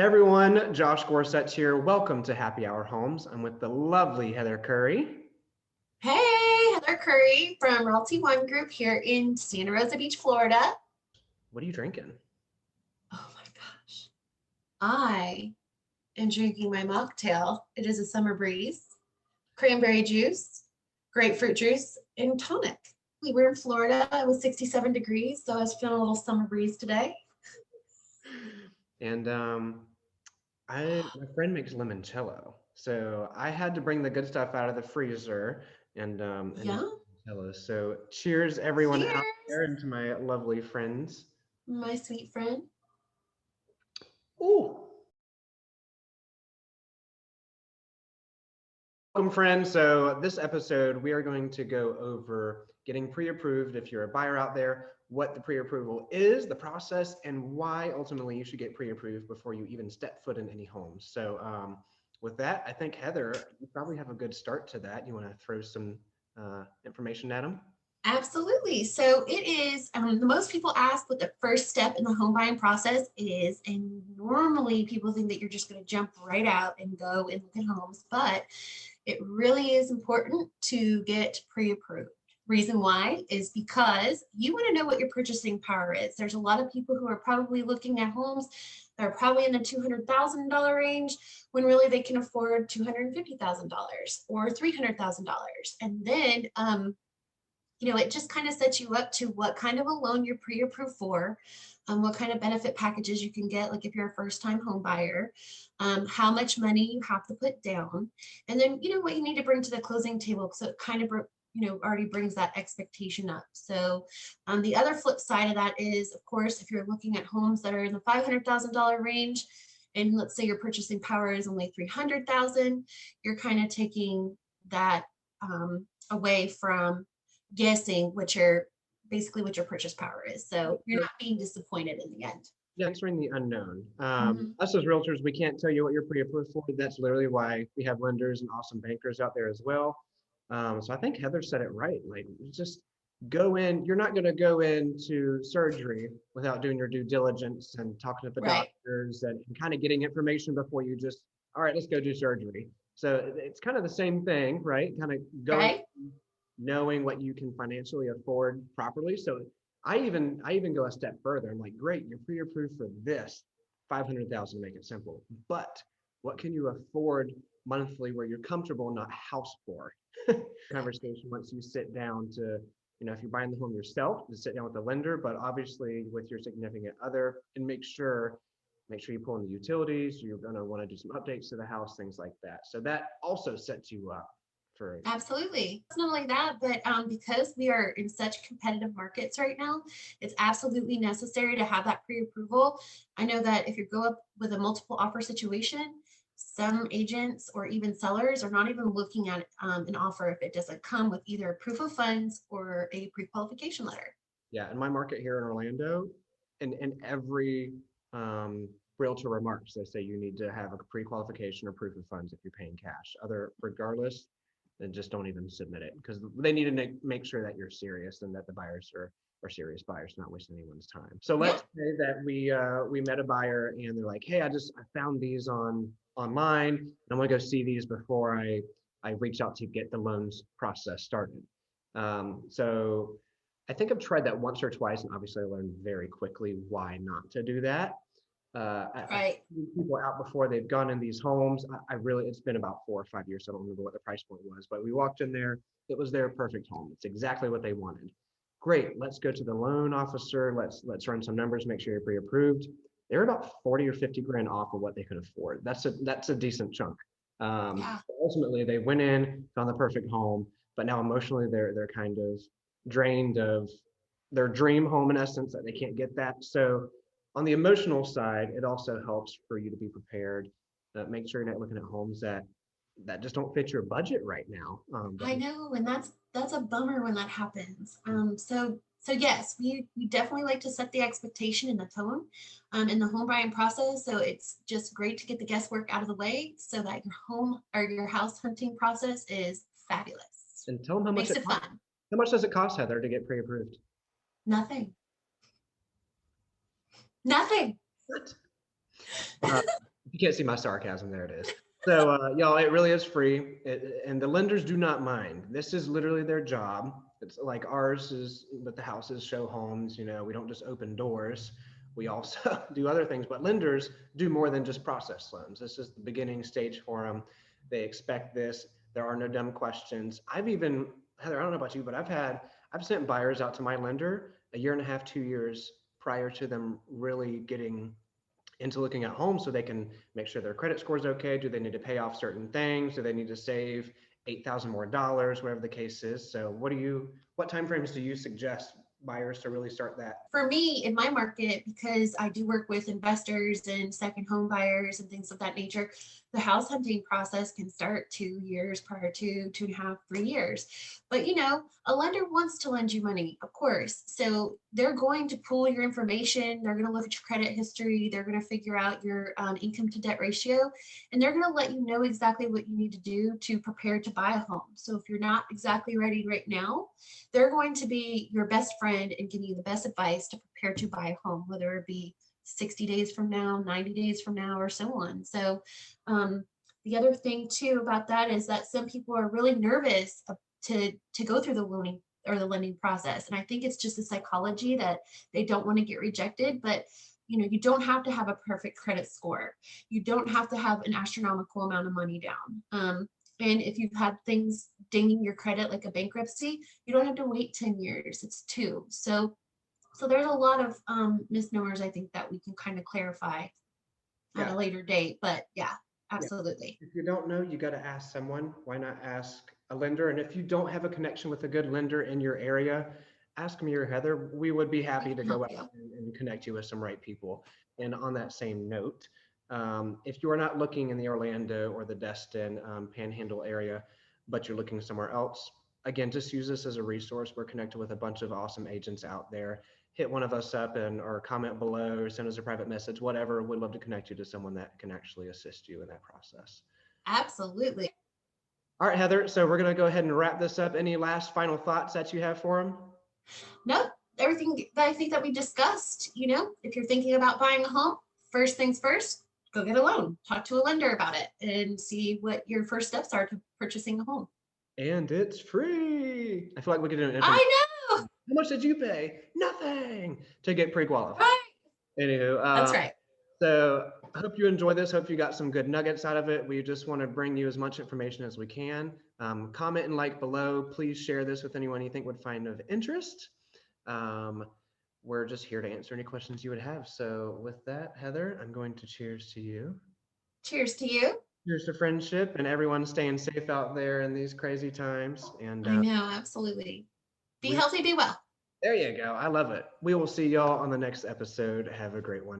Hey everyone, Josh Gorsuch here. Welcome to Happy Hour Homes. I'm with the lovely Heather Curry. Hey, Heather Curry from Realty One Group here in Santa Rosa Beach, Florida. What are you drinking? Oh my gosh. I am drinking my mocktail. It is a summer breeze, cranberry juice, grapefruit juice, and tonic. We were in Florida. It was 67 degrees, so I was feeling a little summer breeze today. And my friend makes limoncello, so I had to bring the good stuff out of the freezer and make Yeah. limoncello. So cheers, everyone out Cheers, there, and to my lovely friends. my sweet friend. Ooh. Welcome, friends. So this episode, we are going to go over getting pre-approved if you're a buyer out there, what the pre-approval is, the process, and why ultimately you should get pre-approved before you even step foot in any homes. So with that, I think, Heather, you probably have a good start to that. You want to throw some information at them? Absolutely. So it is, the most people ask what the first step in the home buying process is. And normally people think that you're just going to jump right out and go and look at homes, but it really is important to get pre approved. Reason why is because you want to know what your purchasing power is. There's a lot of people who are probably looking at homes that are probably in the $200,000 range when really they can afford $250,000 or $300,000. And then, it just kind of sets you up to what kind of a loan you're pre-approved for, what kind of benefit packages you can get, like if you're a first-time home buyer, how much money you have to put down, and then what you need to bring to the closing table. So it kind of already brings that expectation up. So the other flip side of that is, of course, if you're looking at homes that are in the $500,000 range, and let's say your purchasing power is only 300,000, you're kind of taking that away from guessing what your purchase power is. So you're not being disappointed in the end. Yeah, answering the unknown. Mhm. Us as realtors, we can't tell you what you're pre-approved for. That's literally why we have lenders and awesome bankers out there as well. So I think Heather said it right. Like, just go in. You're not going to go into surgery without doing your due diligence and talking to the Right. doctors and kind of getting information before you just, all right, let's go do surgery. So it's kind of the same thing, right? Kind of going, Right. knowing what you can financially afford properly. So I even go a step further. I'm like, great, you're pre-approved for this 500,000 to make it simple. But what can you afford monthly where you're comfortable, not house poor? Conversation once you sit down to, if you're buying the home yourself, to sit down with the lender, but obviously with your significant other, and make sure you pull in the utilities. You're going to want to do some updates to the house, things like that. So that also sets you up for. Absolutely. It's not only that, but because we are in such competitive markets right now, it's absolutely necessary to have that pre-approval. I know that if you go up with a multiple offer situation, some agents or even sellers are not even looking at an offer if it doesn't come with either proof of funds or a pre-qualification letter. Yeah, in my market here in Orlando, in every realtor remarks, they say you need to have a pre-qualification or proof of funds if you're paying cash. Other, regardless, then just don't even submit it because they need to make sure that you're serious and that the buyers are serious buyers, not wasting anyone's time. So Yeah. let's say that we met a buyer and they're like, hey, I found these online and I'm gonna go see these before I reach out to get the loans process started. So I think I've tried that once or twice, and obviously I learned very quickly why not to do that. I've Right. seen people out before they've gone in these homes. I really, it's been about 4 or 5 years. So I don't remember what the price point was, but we walked in there. It was their perfect home. It's exactly what they wanted. Great. Let's go to the loan officer. Let's run some numbers, make sure you're pre-approved. They're about 40 or 50 grand off of what they could afford. That's a decent chunk. Yeah. Ultimately, they went in, found the perfect home, but now emotionally they're kind of drained of their dream home in essence that they can't get that. So on the emotional side, it also helps for you to be prepared. Make sure you're not looking at homes that just don't fit your budget right now. I know, and that's a bummer when that happens. So yes, we definitely like to set the expectation and the tone in the home buying process. So it's just great to get the guesswork out of the way so that your home or your house hunting process is fabulous. And tell them how much Makes it it costs. fun. How much does it cost, Heather, to get pre-approved? Nothing. Nothing. What? You can't see my sarcasm. There it is. So, y'all, it really is free, and the lenders do not mind. This is literally their job. It's like ours is, but the houses show homes. You know, we don't just open doors. We also do other things, but lenders do more than just process loans. This is the beginning stage for them. They expect this. There are no dumb questions. I've even, Heather, I don't know about you, but I've sent buyers out to my lender a year and a half, 2 years prior to them really getting into looking at homes so they can make sure their credit score is okay. Do they need to pay off certain things? Do they need to save 8,000 more dollars, whatever the case is? So what timeframes do you suggest buyers to really start that? For me, in my market, because I do work with investors and second home buyers and things of that nature, the house hunting process can start 2 years prior to 2.5, 3 years. But a lender wants to lend you money, of course. So they're going to pull your information. They're going to look at your credit history. They're going to figure out your income to debt ratio, and they're going to let you know exactly what you need to do to prepare to buy a home. So if you're not exactly ready right now, they're going to be your best friend and give you the best advice to prepare to buy a home, whether it be 60 days from now, 90 days from now, or so on. So the other thing too about that is that some people are really nervous to go through the loaning or the lending process. And I think it's just a psychology that they don't want to get rejected, but you don't have to have a perfect credit score. You don't have to have an astronomical amount of money down. And if you've had things dinging your credit like a bankruptcy, you don't have to wait 10 years. It's 2. So there's a lot of misnomers I think that we can kind of clarify at Yeah. a later date. But yeah, Yeah. absolutely. If you don't know, you got to ask someone. Why not ask a lender? And if you don't have a connection with a good lender in your area, ask me or Heather. We would be happy to go Help out you. and connect you with some right people. And on that same note, if you are not looking in the Orlando or the Destin Panhandle area, but you're looking somewhere else, again, just use this as a resource. We're connected with a bunch of awesome agents out there. Hit one of us up and or comment below or send us a private message, whatever. We'd love to connect you to someone that can actually assist you in that process. Absolutely. All right, Heather. So we're going to go ahead and wrap this up. Any last final thoughts that you have for them? Nope. Everything that I think that we discussed, if you're thinking about buying a home, first things first, go get a loan, talk to a lender about it, and see what your first steps are to purchasing a home. And it's free. I feel like we could do an info. I know. How much did you pay? Nothing to get pre-qualified. Right. Anywho, That's right. so I hope you enjoy this. Hope you got some good nuggets out of it. We just want to bring you as much information as we can. Comment and like below. Please share this with anyone you think would find of interest. We're just here to answer any questions you would have. So with that, Heather, I'm going to cheers to you. Cheers to you. Cheers to friendship and everyone staying safe out there in these crazy times. And I know, absolutely. Be healthy, be well. there you go. I love it. We will see y'all on the next episode. Have a great one.